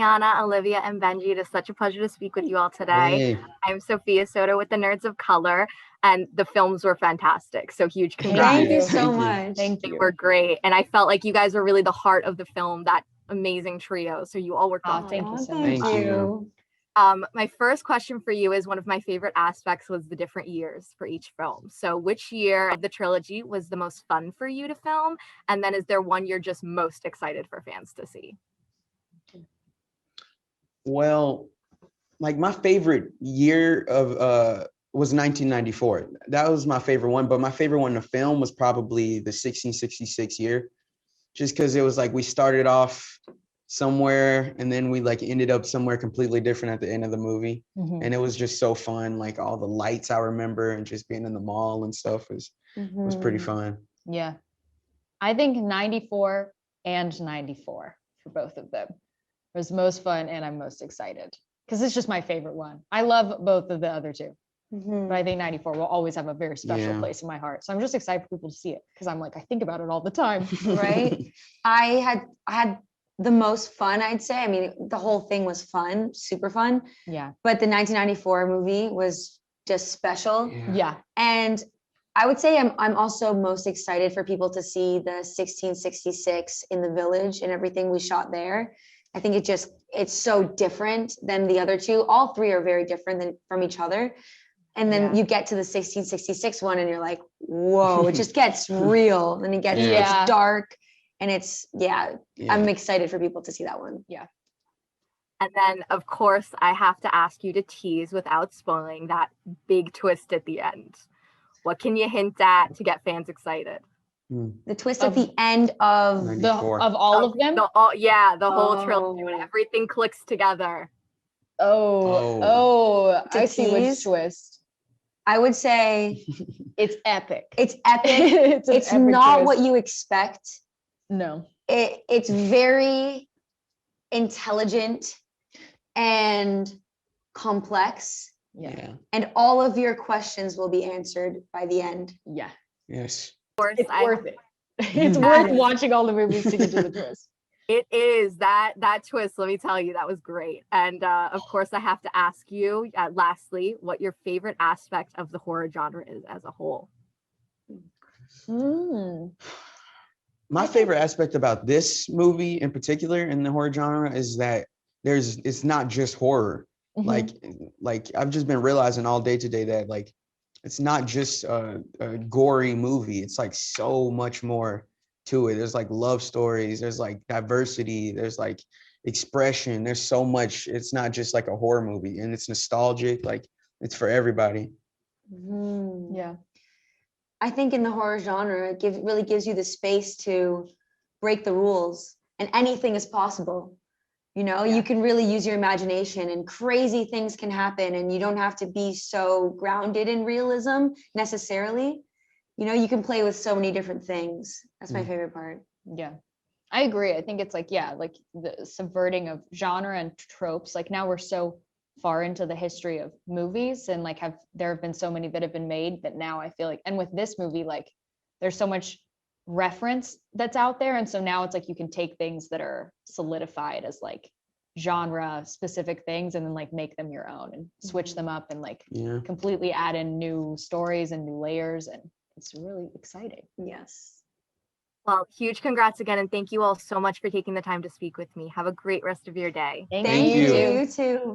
Kiana, Olivia, and Benji. It is such a pleasure to speak with you all today. Hey. I'm Sophia Soto with the Nerds of Color, and the films were fantastic. So huge congrats. Thank you Thank so you. much. They were great. And I felt like you guys were really the heart of the film, that amazing trio. So you all worked on Thank you so Thank much. you. My first question for you is, one of my favorite aspects was the different years for each film. So which year of the trilogy was the most fun for you to film? And then is there one you're just most excited for fans to see? Well, like my favorite year of was 1994. That was my favorite one, but my favorite one to film was probably the 1666 year, just because it was like we started off somewhere and then we like ended up somewhere completely different at the end of the movie. And it was just so fun. Like all the lights I remember and just being in the mall and stuff was pretty fun. Yeah. I think 94 and 94 for both of them was most fun, and I'm most excited because it's just my favorite one. I love both of the other two, but I think 94 will always have a very special place in my heart. So I'm just excited for people to see it because I'm like, I think about it all the time. Right? I had the most fun, I'd say. I mean, the whole thing was fun, super fun. Yeah. But the 1994 movie was just special. Yeah. And I would say I'm also most excited for people to see the 1666 in the village and everything we shot there. I think it's so different than the other two. All three are very different from each other. And then you get to the 1666 one and you're like, whoa, it just gets real. And it's dark. And I'm excited for people to see that one. Yeah. And then, of course, I have to ask you to tease without spoiling that big twist at the end. What can you hint at to get fans excited? The twist at the end of all of them? The whole trilogy, when everything clicks together. I see which twist. I would say it's epic. It's epic. It's not what you expect. No. It's very intelligent and complex. Yeah. And all of your questions will be answered by the end. Yeah. Yes. It's worth it. It's worth watching all the movies to get to the twist. It is that twist. Let me tell you, that was great. And of course, I have to ask you, lastly, what your favorite aspect of the horror genre is as a whole. My favorite aspect about this movie in particular in the horror genre is that it's not just horror. Like I've just been realizing all day today that like it's not just a gory movie. It's like so much more to it. There's like love stories, there's like diversity, there's like expression, there's so much. It's not just like a horror movie, and it's nostalgic, like it's for everybody. Yeah. I think in the horror genre, it really gives you the space to break the rules, and anything is possible. You know, you can really use your imagination and crazy things can happen, and you don't have to be so grounded in realism necessarily. You know, you can play with so many different things. That's my favorite part. Yeah, I agree. I think it's like, like the subverting of genre and tropes. Like now we're so far into the history of movies, and like there have been so many that have been made that now I feel like, and with this movie, like there's so much reference that's out there. And so now it's like you can take things that are solidified as like genre specific things and then like make them your own and switch them up and like completely add in new stories and new layers. And it's really exciting. Yes. Well, huge congrats again, and thank you all so much for taking the time to speak with me. Have a great rest of your day. Thank you. You too.